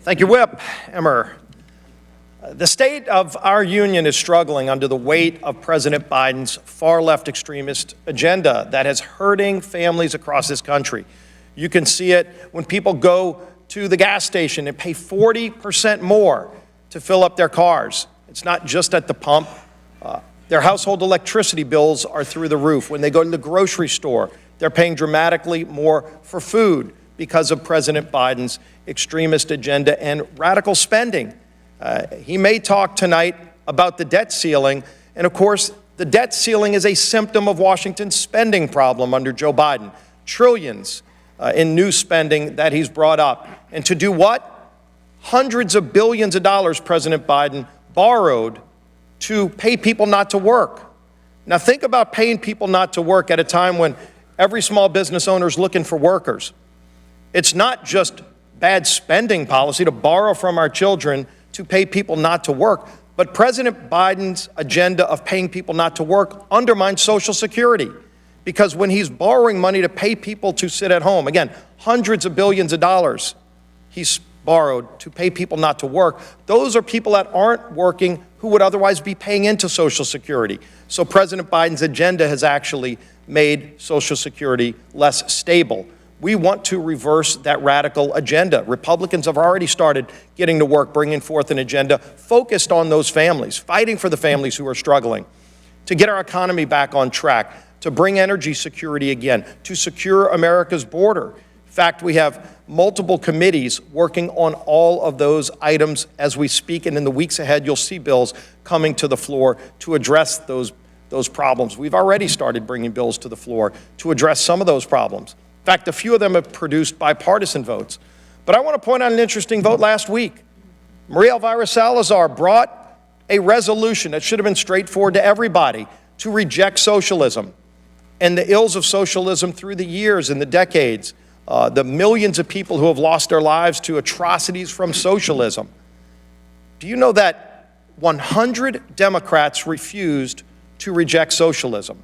Thank you, Whip. Emmer. The state of our union is struggling under the weight of President Biden's far-left extremist agenda that is hurting families across this country. You can see it when people go to the gas station and pay 40% more to fill up their cars. It's not just at the pump. Their household electricity bills are through the roof. When they go to the grocery store, they're paying dramatically more for food because of President Biden's extremist agenda and radical spending. He may talk tonight about the debt ceiling, and of course, the debt ceiling is a symptom of Washington's spending problem under Joe Biden. Trillions in new spending that he's brought up. And to do what? Hundreds of billions of dollars President Biden borrowed to pay people not to work. Now think about paying people not to work at a time when every small business owner is looking for workers. It's not just bad spending policy to borrow from our children to pay people not to work, but President Biden's agenda of paying people not to work undermines Social Security, because when he's borrowing money to pay people to sit at home, again, hundreds of billions of dollars he's borrowed to pay people not to work, those are people that aren't working who would otherwise be paying into Social Security. So President Biden's agenda has actually made Social Security less stable. We want to reverse that radical agenda. Republicans have already started getting to work, bringing forth an agenda focused on those families, fighting for the families who are struggling, to get our economy back on track, to bring energy security again, to secure America's border. In fact, we have multiple committees working on all of those items as we speak, and in the weeks ahead, you'll see bills coming to the floor to address those problems. We've already started bringing bills to the floor to address some of those problems. In fact, a few of them have produced bipartisan votes. But I want to point out an interesting vote last week. Maria Elvira Salazar brought a resolution that should have been straightforward to everybody to reject socialism and the ills of socialism through the years and the decades, the millions of people who have lost their lives to atrocities from socialism. Do you know that 100 Democrats refused to reject socialism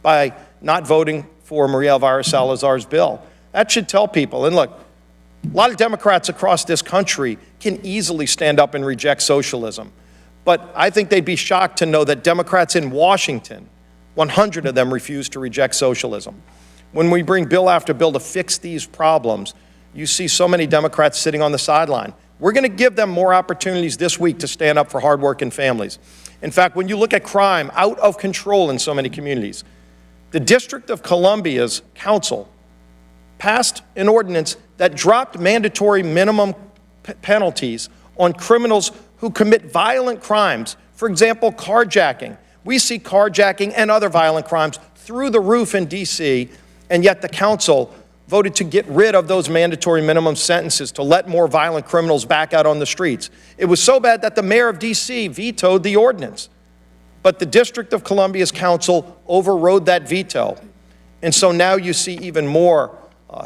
by not voting for Maria Elvira Salazar's bill? That should tell people. And look, a lot of Democrats across this country can easily stand up and reject socialism. But I think they'd be shocked to know that Democrats in Washington, 100 of them refuse to reject socialism. When we bring bill after bill to fix these problems, you see so many Democrats sitting on the sideline. We're going to give them more opportunities this week to stand up for hardworking families. In fact, when you look at crime out of control in so many communities, the District of Columbia's council passed an ordinance that dropped mandatory minimum penalties on criminals who commit violent crimes. For example, carjacking. We see carjacking and other violent crimes through the roof in D.C., and yet the council voted to get rid of those mandatory minimum sentences to let more violent criminals back out on the streets. It was so bad that the mayor of D.C. vetoed the ordinance. But the District of Columbia's council overrode that veto. And so now you see even more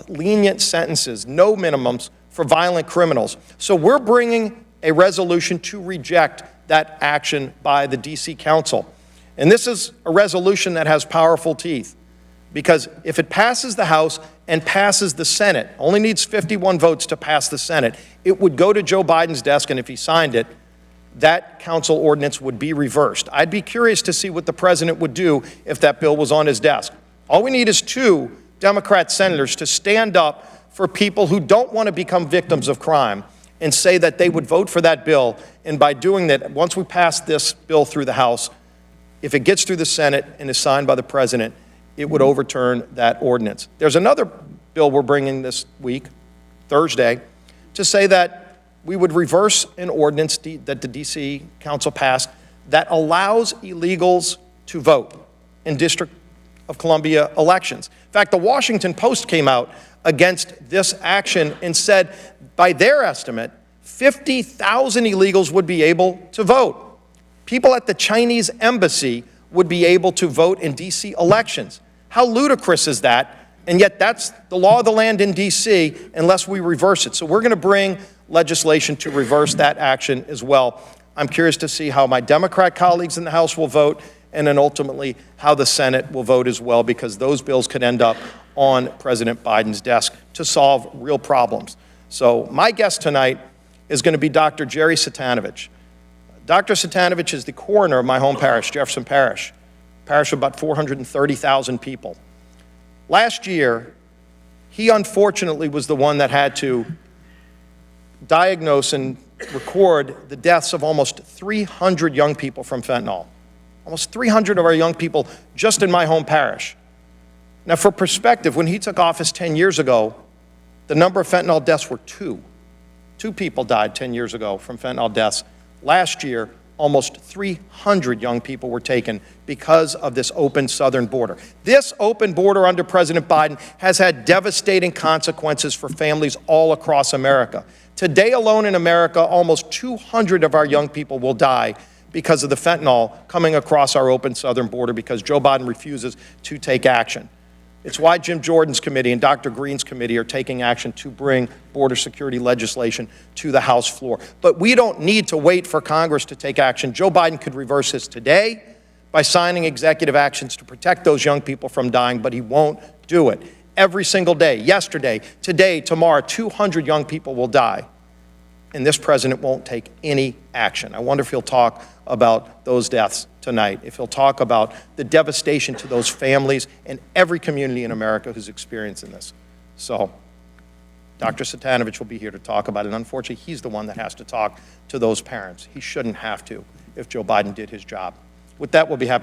lenient sentences, no minimums for violent criminals. So we're bringing a resolution to reject that action by the D.C. Council. And this is a resolution that has powerful teeth, because if it passes the House and passes the Senate, only needs 51 votes to pass the Senate, it would go to Joe Biden's desk, and if he signed it, that council ordinance would be reversed. I'd be curious to see what the president would do if that bill was on his desk. All we need is 2 Democrat senators to stand up for people who don't want to become victims of crime and say that they would vote for that bill. And by doing that, once we pass this bill through the House, if it gets through the Senate and is signed by the president, it would overturn that ordinance. There's another bill we're bringing this week, Thursday, to say that we would reverse an ordinance that the D.C. Council passed that allows illegals to vote in District of Columbia elections. In fact, the Washington Post came out against this action and said, by their estimate, 50,000 illegals would be able to vote. People at the Chinese embassy would be able to vote in D.C. elections. How ludicrous is that? And yet that's the law of the land in D.C. unless we reverse it. So we're going to bring legislation to reverse that action as well. I'm curious to see how my Democrat colleagues in the House will vote, and then ultimately how the Senate will vote as well, because those bills could end up on President Biden's desk to solve real problems. So my guest tonight is going to be Dr. Jerry Satanovich. Dr. Satanovich is the coroner of my home parish, Jefferson Parish, parish of about 430,000 people. Last year, he unfortunately was the one that had to diagnose and record the deaths of almost 300 young people from fentanyl. Almost 300 of our young people just in my home parish. Now, for perspective, when he took office 10 years ago, the number of fentanyl deaths were 2. 2 people died 10 years ago from fentanyl deaths. Last year, almost 300 young people were taken because of this open southern border. This open border under President Biden has had devastating consequences for families all across America. Today alone in America, almost 200 of our young people will die because of the fentanyl coming across our open southern border because Joe Biden refuses to take action. It's why Jim Jordan's committee and Dr. Green's committee are taking action to bring border security legislation to the House floor. But we don't need to wait for Congress to take action. Joe Biden could reverse this today by signing executive actions to protect those young people from dying, but he won't do it. Every single day, yesterday, today, tomorrow, 200 young people will die, and this president won't take any action. I wonder if he'll talk about those deaths tonight, if he'll talk about the devastation to those families and every community in America who's experiencing this. So, Dr. Satanovich will be here to talk about it. And unfortunately, he's the one that has to talk to those parents. He shouldn't have to if Joe Biden did his job. With that, we'll be happy to